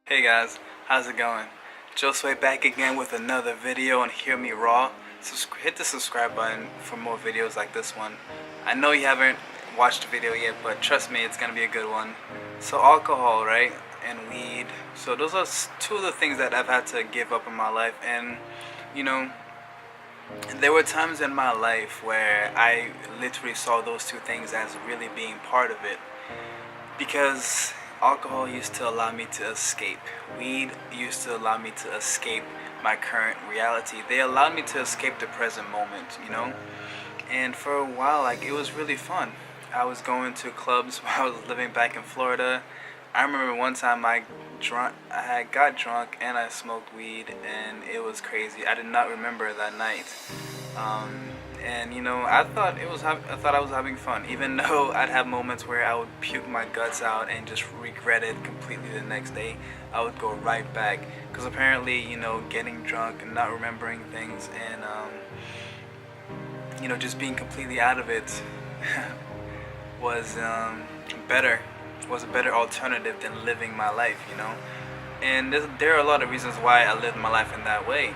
Hey guys, how's it going? Josue back again with another video on Hear Me Raw. Hit the subscribe button for more videos like this one. I know you haven't watched the video yet, but trust me, it's gonna be a good one. So alcohol, right? And weed. So those are two of the things that I've had to give up in my life. And you know, there were times in my life where I literally saw those two things as really being part of it. Because alcohol used to allow me to escape. Weed used to allow me to escape my current reality. They allowed me to escape the present moment. And for a while, like, it was really fun. I was going to clubs while I was living back in Florida. I remember one time I had got drunk and I smoked weed, and it was crazy. I did not remember that night. And I thought I was having fun, even though I'd have moments where I would puke my guts out and just regret it completely the next day. I would go right back, because apparently, getting drunk and not remembering things and just being completely out of it was was a better alternative than living my life. And there are a lot of reasons why I lived my life in that way.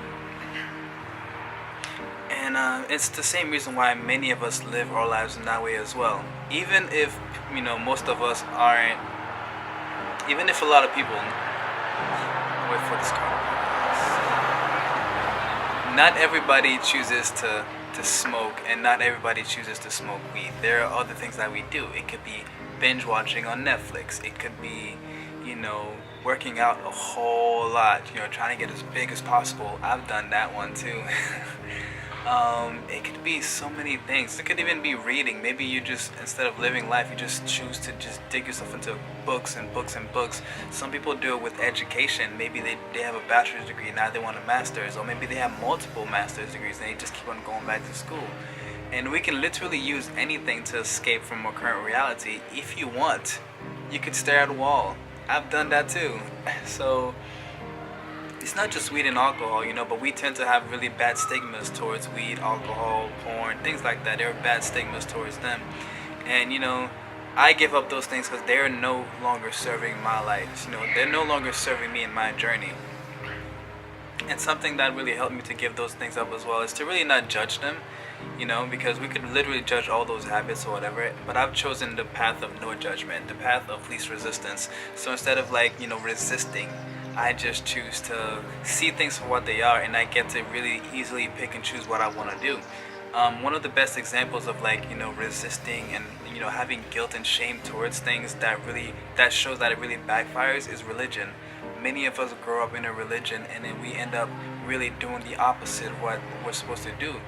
And it's the same reason why many of us live our lives in that way as well. Even if, most of us aren't, even if a lot of people, wait for this car. Not everybody chooses to smoke, and not everybody chooses to smoke weed. There are other things that we do. It could be binge watching on Netflix. It could be, working out a whole lot, trying to get as big as possible. I've done that one too. It could be so many things. It could even be reading. Maybe you just, instead of living life, you just choose to just dig yourself into books and books and books. Some people do it with education. Maybe they have a bachelor's degree, now they want a master's, or maybe they have multiple master's degrees and they just keep on going back to school. And we can literally use anything to escape from our current reality. If you want, you could stare at a wall. I've done that too. So it's not just weed and alcohol, but we tend to have really bad stigmas towards weed, alcohol, porn, things like that. There are bad stigmas towards them. And, I give up those things because they're no longer serving my life. They're no longer serving me in my journey. And something that really helped me to give those things up as well is to really not judge them, because we could literally judge all those habits or whatever. But I've chosen the path of no judgment, the path of least resistance. So instead of resisting, I just choose to see things for what they are, and I get to really easily pick and choose what I want to do. One of the best examples of resisting and having guilt and shame towards things that shows that it really backfires is religion. Many of us grow up in a religion, and then we end up really doing the opposite of what we're supposed to do.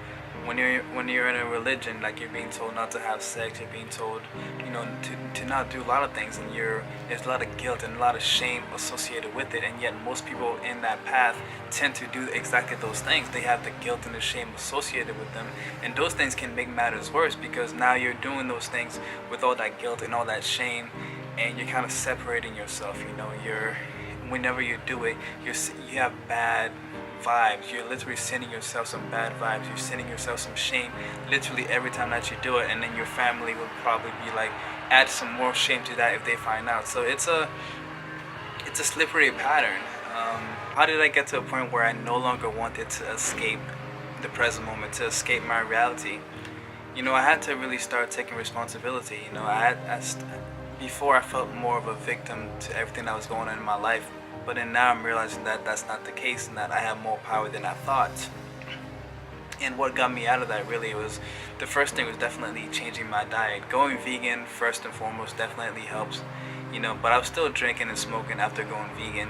When you're in a religion, like, you're being told not to have sex, you're being told, to not do a lot of things, and there's a lot of guilt and a lot of shame associated with it. And yet most people in that path tend to do exactly those things. They have the guilt and the shame associated with them, and those things can make matters worse, because now you're doing those things with all that guilt and all that shame, and you're kind of separating yourself. Whenever you do it, you have bad vibes. You're literally sending yourself some bad vibes. You're sending yourself some shame literally every time that you do it. And then your family will probably be like, add some more shame to that if they find out. So it's a slippery pattern. How did I get to a point where I no longer wanted to escape the present moment, to escape my reality? I had to really start taking responsibility. Before, I felt more of a victim to everything that was going on in my life. But then now I'm realizing that that's not the case, and that I have more power than I thought. And what got me out of that really was, the first thing was definitely changing my diet. Going vegan, first and foremost, definitely helps. But I was still drinking and smoking after going vegan.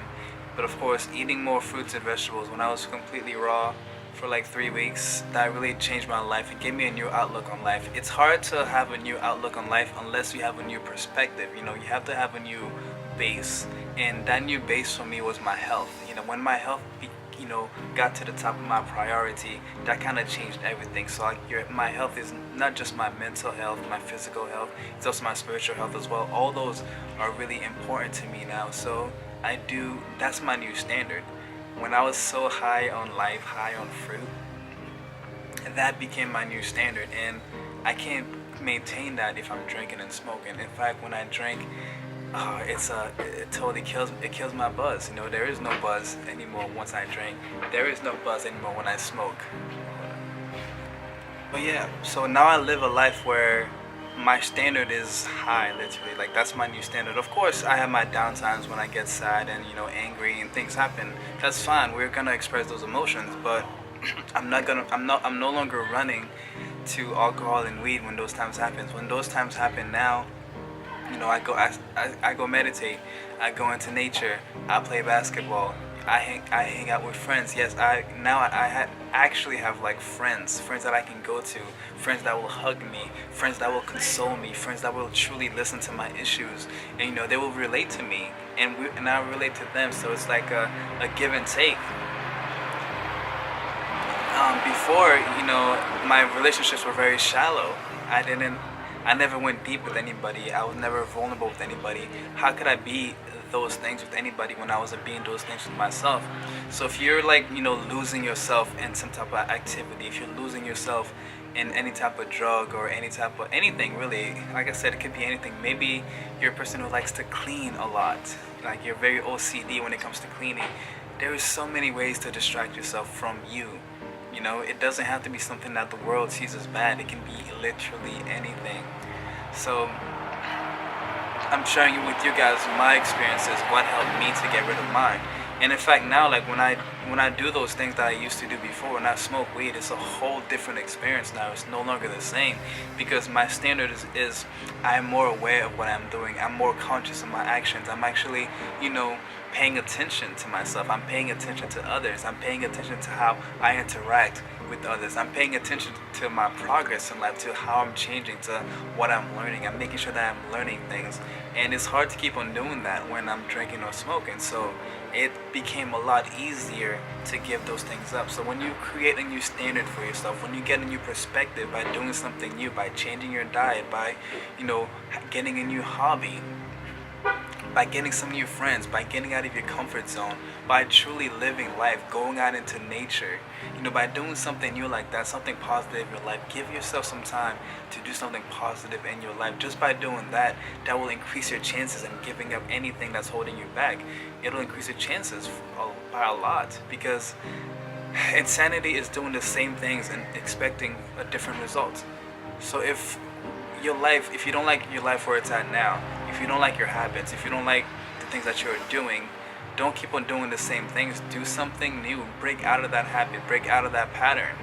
But of course, eating more fruits and vegetables. When I was completely raw for like 3 weeks, that really changed my life. It gave me a new outlook on life. It's hard to have a new outlook on life unless you have a new perspective. You have to have a new base, and that new base for me was my health. When my health got to the top of my priority, that kind of changed everything. So my health is not just my mental health, my physical health, it's also my spiritual health as well. All those are really important to me now. So that's my new standard. When I was so high on life, high on fruit, that became my new standard, and I can't maintain that if I'm drinking and smoking. In fact, when I drink, it totally kills my buzz. You know, there is no buzz anymore once I drink. There is no buzz anymore when I smoke. But yeah, so now I live a life where my standard is high, literally. Like, that's my new standard. Of course, I have my downtimes when I get sad and, you know, angry and things happen. That's fine. We're gonna express those emotions, but I'm no longer running to alcohol and weed when those times happen. When those times happen now, you know, I go meditate. I go into nature. I play basketball. I hang out with friends. Yes, actually have like friends that I can go to, friends that will hug me, friends that will console me, friends that will truly listen to my issues, and you know, they will relate to me, and I relate to them. So it's like a give and take. Before, you know, my relationships were very shallow. I never went deep with anybody. I was never vulnerable with anybody. How could I be those things with anybody when I wasn't being those things with myself? So if you're like, you know, losing yourself in some type of activity, if you're losing yourself in any type of drug or any type of anything really, like I said, it could be anything. Maybe you're a person who likes to clean a lot. Like, you're very OCD when it comes to cleaning. There is so many ways to distract yourself from you. You know, it doesn't have to be something that the world sees as bad. It can be literally anything. So I'm sharing with you guys my experiences, what helped me to get rid of mine. And in fact, now, like, when I do those things that I used to do before, when I smoke weed, it's a whole different experience now. It's no longer the same, because my standard is I'm more aware of what I'm doing. I'm more conscious of my actions. I'm actually, you know, paying attention to myself. I'm paying attention to others. I'm paying attention to how I interact with others. I'm paying attention to my progress in life, to how I'm changing, to what I'm learning. I'm making sure that I'm learning things. And it's hard to keep on doing that when I'm drinking or smoking. So it became a lot easier to give those things up. So when you create a new standard for yourself, when you get a new perspective by doing something new, by changing your diet, by, you know, getting a new hobby, by getting some new friends, by getting out of your comfort zone, by truly living life, going out into nature, you know, by doing something new like that, something positive in your life, give yourself some time to do something positive in your life. Just by doing that, that will increase your chances in giving up anything that's holding you back. It'll increase your chances by a lot, because insanity is doing the same things and expecting a different result. So if you don't like your life where it's at now, if you don't like your habits, if you don't like the things that you're doing, don't keep on doing the same things. Do something new. Break out of that habit. Break out of that pattern.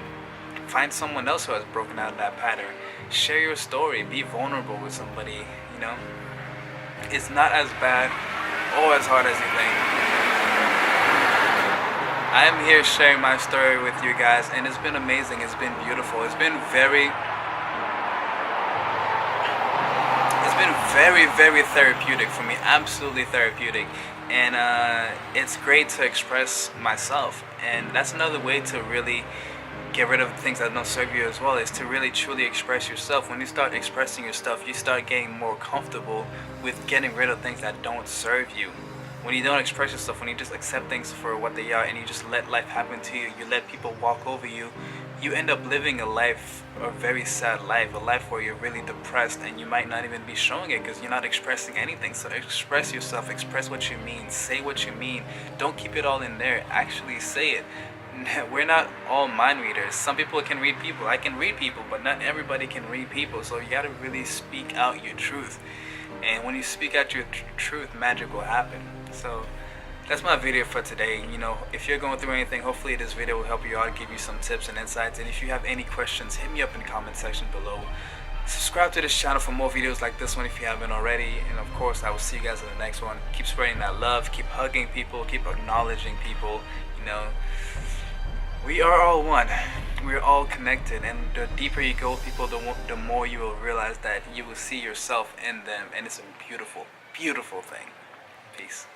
Find someone else who has broken out of that pattern. Share your story. Be vulnerable with somebody, you know. It's not as bad or as hard as you think. I am here sharing my story with you guys, and it's been amazing. It's been beautiful. It's been very, very therapeutic for me. Absolutely therapeutic. And it's great to express myself. And that's another way to really get rid of things that don't serve you as well, is to really truly express yourself. When you start expressing your stuff, you start getting more comfortable with getting rid of things that don't serve you. When you don't express yourself, when you just accept things for what they are and you just let life happen to you, you let people walk over you, you end up living a very sad life, a life where you're really depressed, and you might not even be showing it because you're not expressing anything. So express yourself, express what you mean, say what you mean. Don't keep it all in there, actually say it. We're not all mind readers. Some people can read people. I can read people, but not everybody can read people. So you gotta really speak out your truth. And when you speak out your truth, magic will happen. So that's my video for today. You know, if you're going through anything, hopefully this video will help you out, give you some tips and insights. And if you have any questions, hit me up in the comment section below. Subscribe to this channel for more videos like this one if you haven't already. And of course, I will see you guys in the next one. Keep spreading that love, keep hugging people, keep acknowledging people. You know, we are all one. We're all connected, and the deeper you go with people, the more you will realize that you will see yourself in them, and it's a beautiful, beautiful thing. Peace.